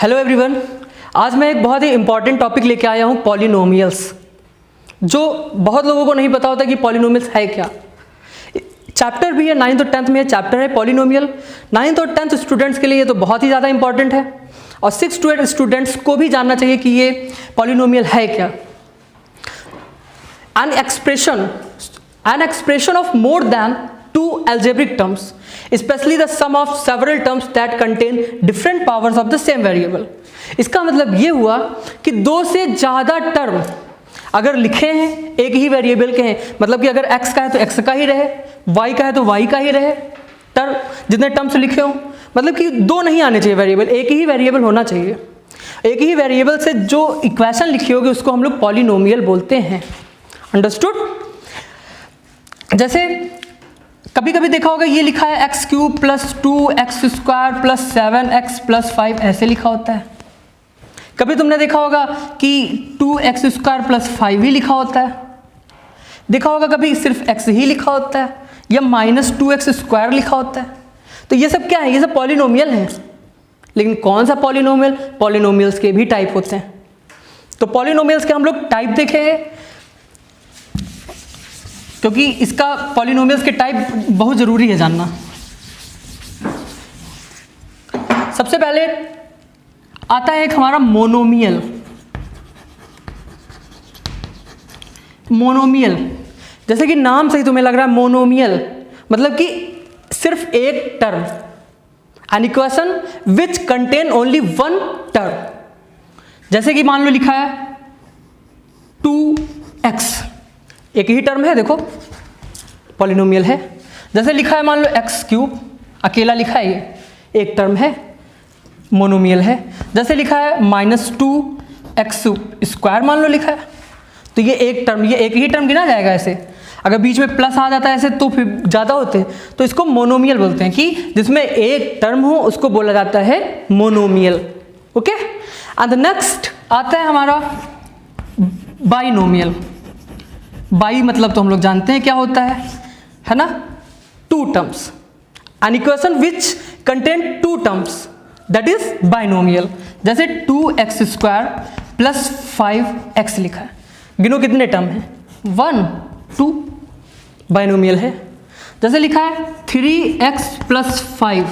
Hello everyone, आज मैं एक बहुत ही इंपॉर्टेंट टॉपिक लेके आया हूँ पॉलिनोमियल्स। जो बहुत लोगों को नहीं पता होता कि पॉलिनोमियल्स है क्या। चैप्टर भी है 9th और 10th में चैप्टर है पॉलिनोमियल। 9th और 10th स्टूडेंट्स के लिए ये तो बहुत ही ज़्यादा इंपॉर्टेंट है और 6 to 8 स्टूडेंट्स को भी जानना चाहिए कि ये पॉलिनोमियल है क्या। An expression of more than two algebraic terms, especially the sum of several terms that contain different powers of the same variable। इसका मतलब ये हुआ कि दो से ज़्यादा टर्म अगर लिखे हैं एक ही वेरिएबल के हैं, मतलब कि अगर x का है तो x का ही रहे, y का है तो y का ही रहे, टर्म जितने टर्म्स लिखे हों, मतलब कि दो नहीं आने चाहिए वेरिएबल, एक ही वेरिएबल होना चाहिए। एक ही वेरिएबल से जो इक्वेशन लिखी होगी उसको हम लोग पॉलिनोमियल बोलते हैं। अंडरस्टूड? जैसे कभी कभी देखा होगा ये लिखा है x cube plus 2x² plus 7x plus 5, ऐसे लिखा होता है। कभी तुमने देखा होगा कि 2x² प्लस 5 ही लिखा होता है। देखा होगा कभी सिर्फ x ही लिखा होता है या -2x² लिखा होता है। तो ये सब क्या है? ये सब पॉलिनोमियल हैं। लेकिन कौन सा पॉलिनोमियल? पॉलिनोमियल्स के भी टाइप होते हैं। तो पॉलिनोमियल्स के हम लोग टाइप देखेंगे, क्योंकि इसका पॉलिनोमियल्स के टाइप बहुत ज़रूरी है जानना। सबसे पहले आता है एक हमारा मोनोमियल। मोनोमियल जैसे कि नाम से ही तुम्हें लग रहा है मोनोमियल, मतलब कि सिर्फ एक term, N equation which contain only one term. जैसे कि मान लो लिखा है 2x, एक ही टर्म है, देखो पॉलिनोमियल है। जैसे लिखा है मान लो x³ अकेला लिखा है, ये एक टर्म है, मोनोमियल है। जैसे लिखा है -2x² मान लो लिखा है, तो ये एक टर्म, ये एक ही टर्म गिना जाएगा। ऐसे अगर बीच में प्लस आ जाता है ऐसे तो फिर ज़्यादा होते हैं, तो इसको मोनोमियल बोलते हैं कि जिसमें एक टर्म हो उसको बोला जाता है मोनोमियल। ओके, एंड नेक्स्ट आता है हमारा बाइनोमियल। बाई मतलब तो हम लोग जानते हैं क्या होता है ना? Two terms, an equation which contain two terms, that is binomial. जैसे 2x² प्लस 5x लिखा है, गिनो कितने टर्म हैं? 1 2, बाइनोमियल है। जैसे लिखा है 3x प्लस 5,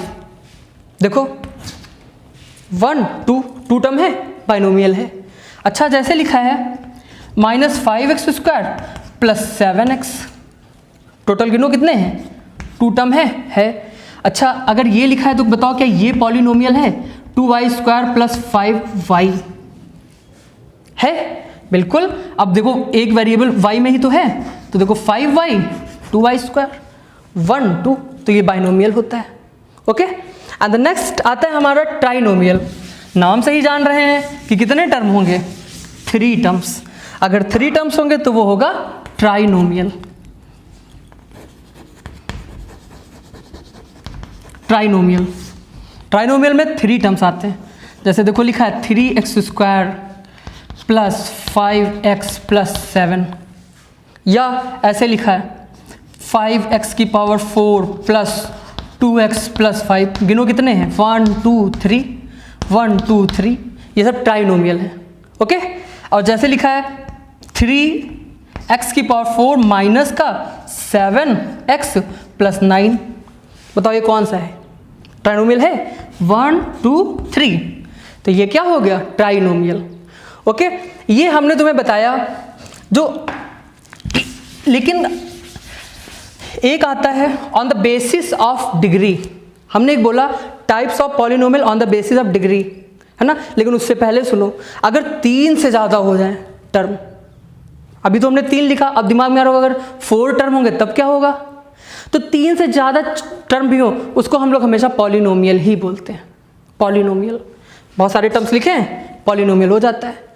देखो 1 2 2 टर्म है, बाइनोमियल है। अच्छा, जैसे लिखा है -5x² प्लस 7x, टोटल गिनो कितने हैं? 2 टर्म है। अच्छा, अगर ये लिखा है तो बताओ क्या ये पॉलिनोमियल है? 2y² प्लस 5y है, बिल्कुल। अब देखो एक वेरिएबल y में ही तो है, तो देखो 5y 2y², 1 2, तो ये बाइनोमियल होता है। ओके, एंड द नेक्स्ट आता है हमारा ट्राइनोमियल। नाम से ही जान रहे हैं कि कितने टर्म होंगे? 3 टर्म्स। अगर 3 टर्म्स होंगे तो वो होगा ट्राइनोमियल। ट्राइनोमियल में 3 टर्म्स आते हैं। जैसे देखो लिखा है 3x² प्लस 5x प्लस 7, या ऐसे लिखा है 5x की पावर 4 प्लस 2x प्लस 5, गिनो कितने हैं? 1 2 3, 1 2 3, ये सब ट्राइनोमियल है। ओके, और जैसे लिखा है 3x की पावर 4 माइनस का 7x प्लस 9, बताओ ये कौन सा है? ट्राइनोमियल है। 1 2 3, तो ये क्या हो गया? ट्राइनोमियल। ओके, ये हमने तुम्हें बताया जो। लेकिन एक आता है on the basis of degree. हमने एक बोला types of polynomial on the basis of degree, है ना? लेकिन उससे पहले सुनो, अगर 3 से ज़्यादा हो जाए टर्म, अभी तो हमने 3 लिखा, अब दिमाग में आ रहा होगा अगर 4 टर्म होंगे तब क्या होगा? तो 3 से ज़्यादा टर्म भी हो उसको हम लोग हमेशा पॉलिनोमियल ही बोलते हैं। पॉलिनोमियल, बहुत सारे टर्म्स लिखे हैं, पॉलिनोमियल हो जाता है।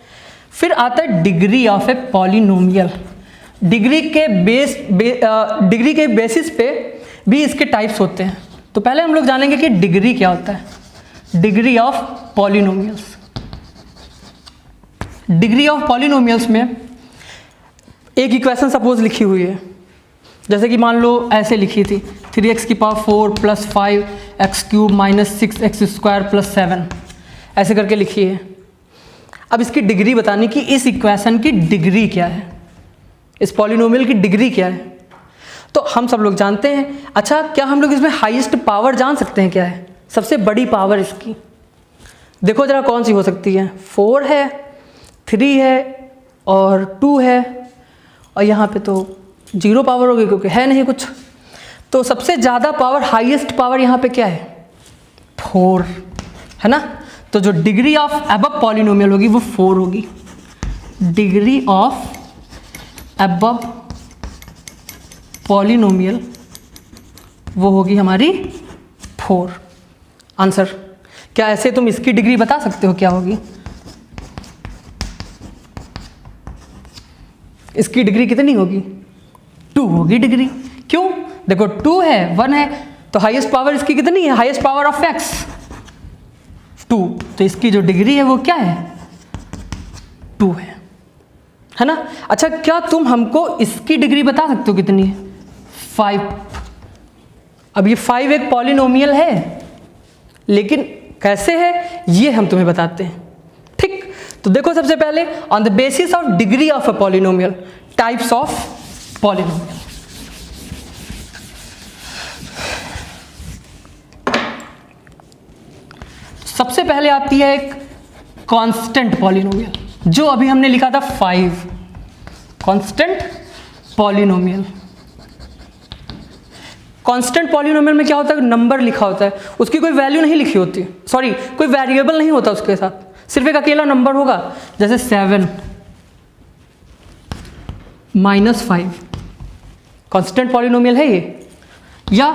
फिर आता है degree of a polynomial. Degree के बेसिस पे भी इसके टाइप्स होते हैं। तो पहले हम लोग जानेंगे कि डिग्री क्या होता है। Degree of polynomials. Degree of polynomials में एक इक्वेशन सपोज लिखी हुई है, जैसे कि मान लो ऐसे लिखी थी 3x की power 4 plus 5x³ minus 6x² plus 7, ऐसे करके लिखिए। अब इसकी डिग्री बतानी कि इस इक्वेशन की डिग्री क्या है, इस पॉलिनोमियल की डिग्री क्या है। तो हम सब लोग जानते हैं। अच्छा, क्या हम लोग इसमें हाईएस्ट पावर जान सकते हैं क्या है, सबसे बड़ी पावर इसकी? देखो जरा कौन सी हो सकती है। 4 है, 3 है और 2 है, और यहाँ पे तो 0 पावर होगी क्योंकि है नहीं कुछ। तो सबसे ज़्यादा पावर, हाईएस्ट पावर यहाँ पे क्या है? 4 है ना। तो जो डिग्री ऑफ अबव पॉलिनोमियल होगी वो 4 होगी। डिग्री ऑफ अबव पॉलिनोमियल वो होगी हमारी 4। आंसर क्या ऐसे तुम इसकी डिग्री बता सकते हो क्या होगी? इसकी डिग्री कितनी होगी? 2 होगी डिग्री। क्यों? देखो 2 है, 1 है, तो हाईएस्ट पावर इसकी कितनी है? हाईएस्ट पावर ऑफ x 2, तो इसकी जो डिग्री है वो क्या है? 2 है ना। अच्छा, क्या तुम हमको इसकी डिग्री बता सकते हो कितनी है? 5। अब ये 5 एक पॉलिनोमियल है, लेकिन कैसे है ये हम तुम्हें बताते हैं। ठीक, तो देखो सबसे पहले on the basis of degree of a polynomial, types of polynomial. सबसे पहले आती है एक कांस्टेंट पॉलिनोमियल, जो अभी हमने लिखा था 5। Constant polynomial. कांस्टेंट पॉलिनोमियल में क्या होता है? नंबर लिखा होता है, उसकी कोई वैल्यू नहीं लिखी होती, सॉरी कोई वेरिएबल नहीं होता उसके साथ, सिर्फ एक अकेला नंबर होगा। जैसे 7 -5 कांस्टेंट पॉलिनोमियल है ये, या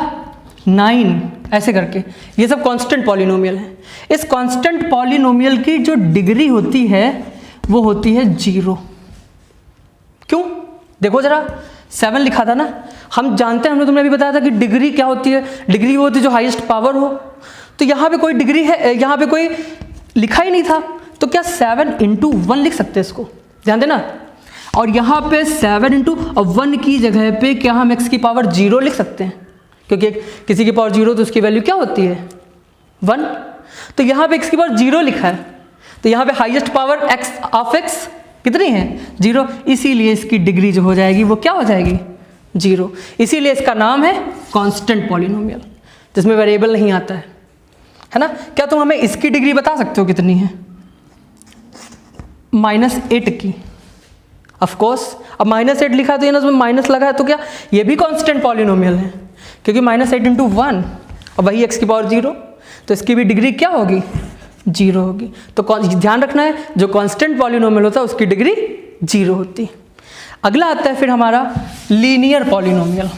9 ऐसे करके, ये सब कांस्टेंट पॉलिनोमियल है। इस कांस्टेंट पॉलिनोमियल की जो डिग्री होती है वो होती है 0। क्यों? देखो जरा, 7 लिखा था ना, हम जानते हैं, हमने तुमने अभी बताया था कि डिग्री क्या होती है? डिग्री वो होती है जो हाईएस्ट पावर हो। तो यहाँ पे कोई डिग्री है, यहाँ पे कोई लिखा ही नहीं था, तो क्या 7 × 1 लिख सकते हैं इसको? ध्यान देना। और यहाँ पे 7 × 1 की जगह पे क्या हम x की पावर 0 लिख सकते हैं? क्योंकि किसी की पावर 0 तो उसकी वैल्यू क्या होती है? 1। तो यहाँ पे x की पावर 0 लिखा है, तो यहाँ पे highest power x of x कितनी है? 0। इसीलिए इसकी डिग्री जो हो जाएगी वो क्या हो जाएगी? 0। इसीलिए इसका नाम है कांस्टेंट पॉलिनोमियल, जिसमें वेरिएबल नहीं आता है ना। क्या तुम हमें इसकी डिग्री बता सकते हो कितनी है? -8 की। ऑफ कोर्स, अब -8 लिखा है तो ये ना उसमें माइनस लगा है, तो क्या ये भी कांस्टेंट पॉलिनोमियल है? क्योंकि -8 × 1 और वही x की पावर 0, तो इसकी भी डिग्री क्या होगी? 0 होगी। तो ध्यान रखना है, जो कांस्टेंट पॉलिनोमियल होता है उसकी डिग्री 0 होती है। अगला आता है फिर हमारा लीनियर पॉलिनोमियल।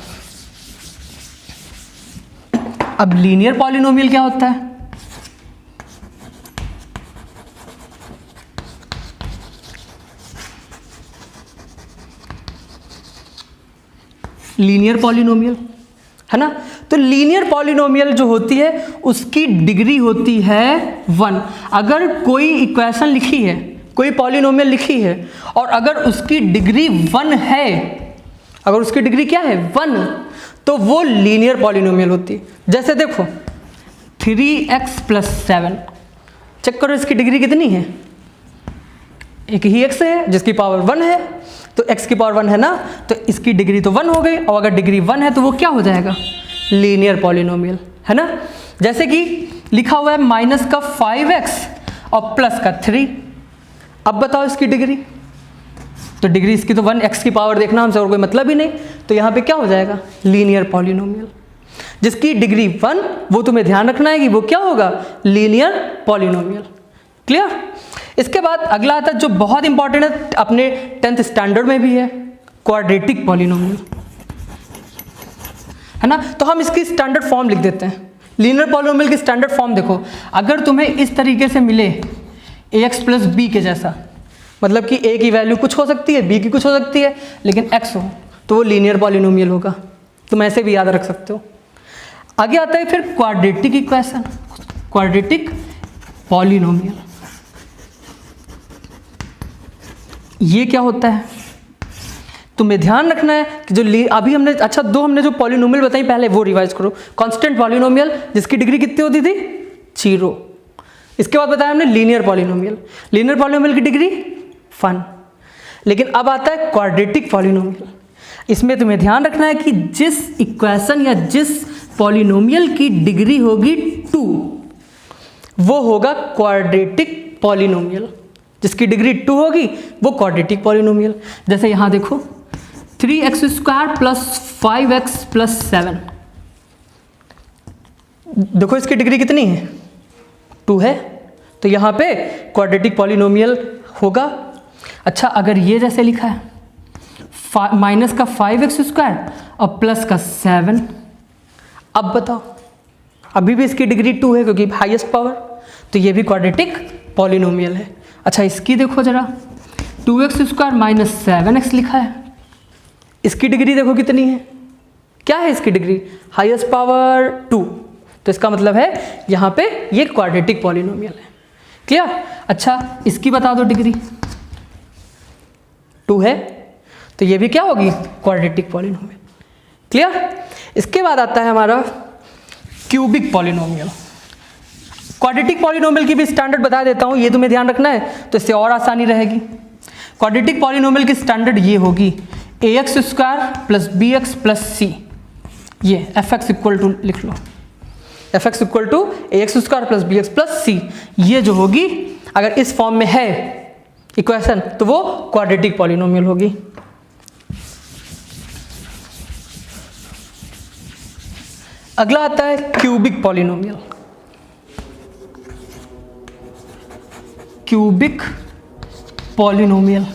अब लीनियर पॉलिनोमियल क्या होता है? लीनियर पॉलिनोमियल है ना। तो लीनियर पॉलिनोमियल जो होती है उसकी डिग्री होती है 1। अगर कोई इक्वेशन लिखी है, कोई पॉलिनोमियल लिखी है, और अगर उसकी डिग्री 1 है, अगर उसकी डिग्री क्या है? 1, तो वो लीनियर पॉलिनोमियल होती है। जैसे देखो 3x + 7, चेक करो इसकी डिग्री कितनी है? एक ही x है जिसकी पावर 1 है, तो x की पावर 1 है ना, तो इसकी डिग्री तो 1 हो गई। और अगर डिग्री 1 है तो वो क्या हो जाएगा? लीनियर पॉलिनोमियल है ना। जैसे कि लिखा हुआ है -5x और +3। अब बताओ इसकी डिग्री, तो डिग्री इसकी तो 1, x की पावर देखना हमसे और कोई मतलब ही नहीं, तो यहाँ पे क्या हो जाएगा? Linear polynomial. जिसकी डिग्री 1, वो तुम्हें ध्यान रखना है कि वो क्या होगा? Linear polynomial. क्लियर? इसके बाद अगला आता है जो बहुत इंपॉर्टेंट है, अपने 10th स्टैंडर्ड में भी है, क्वाड्रेटिक पॉलिनोमियल है ना। तो हम इसकी स्टैंडर्ड फॉर्म लिख देते हैं। लीनियर पॉलिनोमियल की स्टैंडर्ड फॉर्म देखो, अगर तुम्हें इस तरीके से मिले ax + b के जैसा, मतलब कि a की वैल्यू कुछ हो सकती है, b की कुछ हो सकती है, लेकिन x हो, तो वो लीनियर पॉलिनोमियल होगा। तुम ऐसे भी याद रख सकते हो। आगे आता है फिर क्वाड्रेटिक इक्वेशन, क्वाड्रेटिक पॉलिनोमियल। ये क्या होता है? तुम्हें ध्यान रखना है कि जो अभी हमने हमने जो पॉलिनोमियल बताई पहले वो रिवाइज करो। कांस्टेंट पॉलिनोमियल जिसकी डिग्री कितनी होती थी? 0। इसके बाद बताया हमने लीनियर पॉलिनोमियल। लीनियर पॉलिनोमियल की डिग्री 1। लेकिन अब आता है क्वाड्रेटिक पॉलिनोमियल। इसमें तुम्हें ध्यान रखना है कि जिस इक्वेशन या जिस पॉलिनोमियल की डिग्री होगी 2 वो होगा क्वाड्रेटिक पॉलिनोमियल। जिसकी डिग्री 2 होगी वो क्वाड्रेटिक पॉलिनोमियल। जैसे यहाँ देखो 3x² + 5x + 7, देखो इसकी डिग्री कितनी है, 2 है, तो यहाँ पे क्वाड्रेटिक पॉलिनोमियल होगा। अच्छा, अगर ये जैसे लिखा है माइनस का 5x² और प्लस का 7, अब बताओ, अभी भी इसकी डिग्री 2 है क्योंकि हाईएस्ट पावर, तो ये भी क्वाड्रेटिक पॉलिनोमियल है। अच्छा, इसकी देखो जरा 2x² - 7x लिखा है, इसकी डिग्री देखो कितनी है, क्या है इसकी डिग्री, हाईएस्ट पावर 2, तो इसका मतलब है यहाँ पे ये क्वाड्रेटिक पॉलिनोमियल है। क्लियर? अच्छा, इसकी बता दो डिग्री 2 है, तो ये भी क्या होगी, क्वाड्रेटिक पॉलिनोमियल। क्लियर? इसके बाद आता है हमारा क्यूबिक पॉलिनोमियल। क्वाड्रेटिक पॉलिनोमियल की भी स्टैंडर्ड बता देता हूँ, ये तुम्हें ध्यान रखना है तो इससे और आसानी रहेगी। क्वाड्रेटिक पॉलिनोमियल की स्टैंडर्ड ये होगी ax² + bx + c, ये fx = लिख लो, fx = ax² + bx + c, ये जो होगी अगर इस फॉर्म में है इक्वेशन तो वो क्वाड्रेटिक पॉलिनोमियल होगी। अगला आता है क्यूबिक पॉलिनोमियल। क्यूबिक पॉलिनोमियल,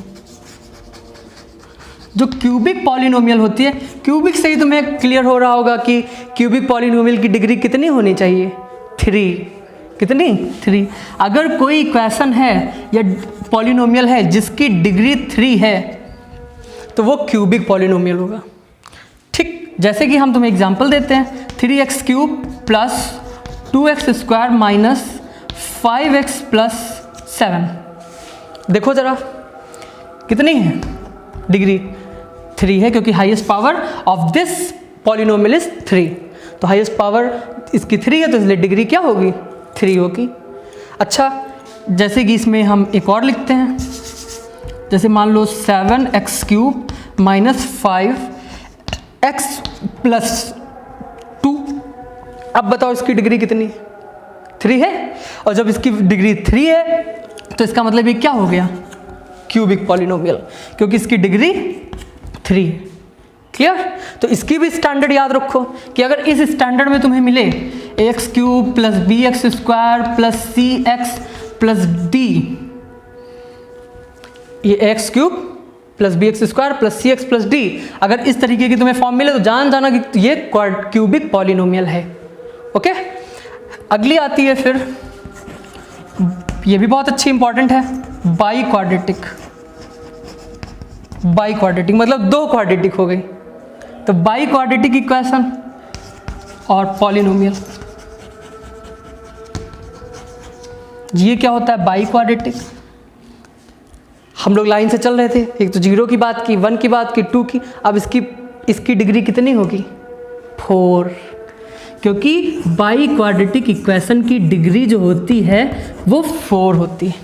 जो क्यूबिक पॉलिनोमियल होती है, क्यूबिक से ही तुम्हें क्लियर हो रहा होगा कि क्यूबिक पॉलिनोमियल की डिग्री कितनी होनी चाहिए, 3। कितनी, 3। अगर कोई इक्वेशन है या पॉलिनोमियल है जिसकी डिग्री 3 है तो वो क्यूबिक पॉलिनोमियल होगा। ठीक, जैसे कि हम तुम्हें एग्जांपल देते हैं 3x³ + 2x² - 5x + 7, देखो जरा कितनी है डिग्री, 3 है क्योंकि highest power of this polynomial is 3, तो हाईएस्ट पावर इसकी 3 है तो इसलिए डिग्री क्या होगी, 3 होगी। अच्छा, जैसे कि इसमें हम एक और लिखते हैं, जैसे मान लो 7x³ - 5x + 2, अब बताओ इसकी डिग्री कितनी, 3 है, और जब इसकी डिग्री 3 है तो इसका मतलब ये क्या हो गया, क्यूबिक पॉलिनोमियल, क्योंकि इसकी डिग्री 3 है। क्लियर? तो इसकी भी स्टैंडर्ड याद रखो कि अगर इस स्टैंडर्ड में तुम्हें मिले ax³ + bx² + cx + d, ये ax³ + bx² + cx + d, अगर इस तरीके की तुम्हें फॉर्म मिले तो जान जाना कि ये क्यूबिक पॉलिनोमियल है। ओके, अगली आती है फिर, ये भी बहुत अच्छी इंपॉर्टेंट है, बाई क्वाड्रेटिक। बाई क्वाड्रेटिक मतलब 2 क्वाड्रेटिक हो गई, तो बाई क्वाड्रेटिक इक्वेशन और पॉलिनोमियल, ये क्या होता है बाई क्वाड्रेटिक। हम लोग लाइन से चल रहे थे, एक तो 0 की बात की, 1 की बात की, 2 की, अब इसकी डिग्री कितनी होगी, 4, क्योंकि बाई क्वाड्रेटिक इक्वेशन की डिग्री जो होती है वो 4 होती है।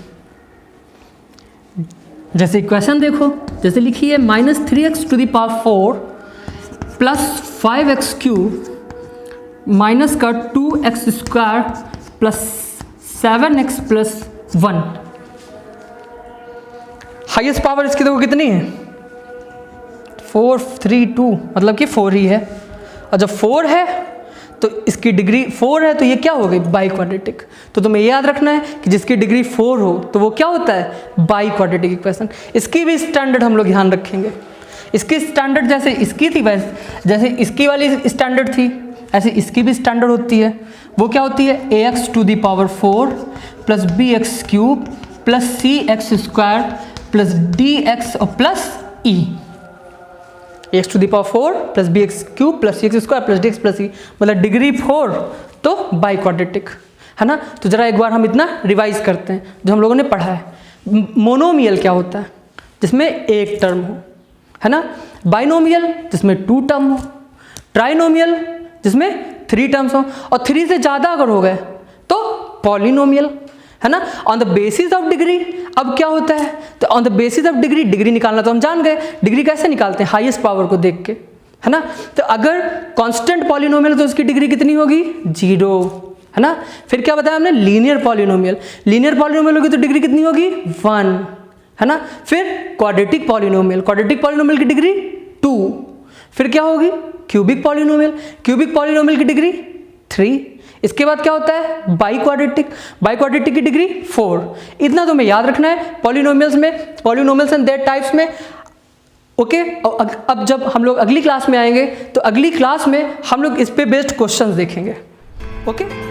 जैसे इक्वेशन देखो, जैसे लिखी है -3x⁴ + 5x³ माइनस का 2x² + 7x + 1, हाईएस्ट पावर इसकी देखो कितनी है, 4, 3, 2, मतलब कि 4 ही है, और जब 4 है तो इसकी डिग्री 4 है तो ये क्या हो गई, बाई क्वाड्रेटिक। तो तुम्हें याद रखना है कि जिसकी डिग्री 4 हो तो वो क्या होता है, बाई क्वाड्रेटिक इक्वेशन। इसकी भी स्टैंडर्ड हम लोग ध्यान रखेंगे, इसकी स्टैंडर्ड जैसे इसकी थी वैसे, जैसे इसकी वाली स्टैंडर्ड थी ऐसे इसकी भी स्टैंडर्ड होती है। वो क्या होती है, ax⁴ + bx³ + cx² + dx और plus e, ax⁴ + bx³ + cx² + dx + e, मतलब डिग्री 4 तो बाई क्वाड्रेटिक है ना। तो जरा एक बार हम इतना रिवाइज करते हैं जो हम लोगों ने पढ़ा है। मोनोमियल क्या होता है, जिसमें एक टर्म हो, है ना। बाइनोमियल जिसमें 2 टर्म हो, ट्राइनोमियल जिसमें 3 टर्म्स हो, और 3 से ज़्यादा अगर हो गए तो पॉलिनोमियल, है ना। On the basis of degree, अब क्या होता है, तो on the basis of degree, degree निकालना तो हम जान गए, डिग्री कैसे निकालते हैं, हाईएस्ट पावर को देख के, है ना। तो अगर कांस्टेंट पॉलिनोमियल तो उसकी डिग्री कितनी होगी, 0, है ना। फिर क्या बताया हमने, लीनियर पॉलिनोमियल, लीनियर पॉलिनोमियल होगी तो डिग्री कितनी होगी, 1, है ना। फिर क्वाड्रेटिक पॉलिनोमियल, क्वाड्रेटिक पॉलिनोमियल की डिग्री 2। फिर क्या होगी, क्यूबिक पॉलिनोमियल, क्यूबिक पॉलिनोमियल की डिग्री 3। इसके बाद क्या होता है, बाई क्वाड्रेटिक, बाई क्वाड्रेटिक की डिग्री 4। इतना तो हमें याद रखना है पॉलिनोमियल्स में, पॉलिनोमियल्स एंड देयर टाइप्स में, ओके। अब जब हम लोग अगली क्लास में आएंगे तो अगली क्लास में हम लोग इस पे बेस्ड क्वेश्चंस देखेंगे, ओके।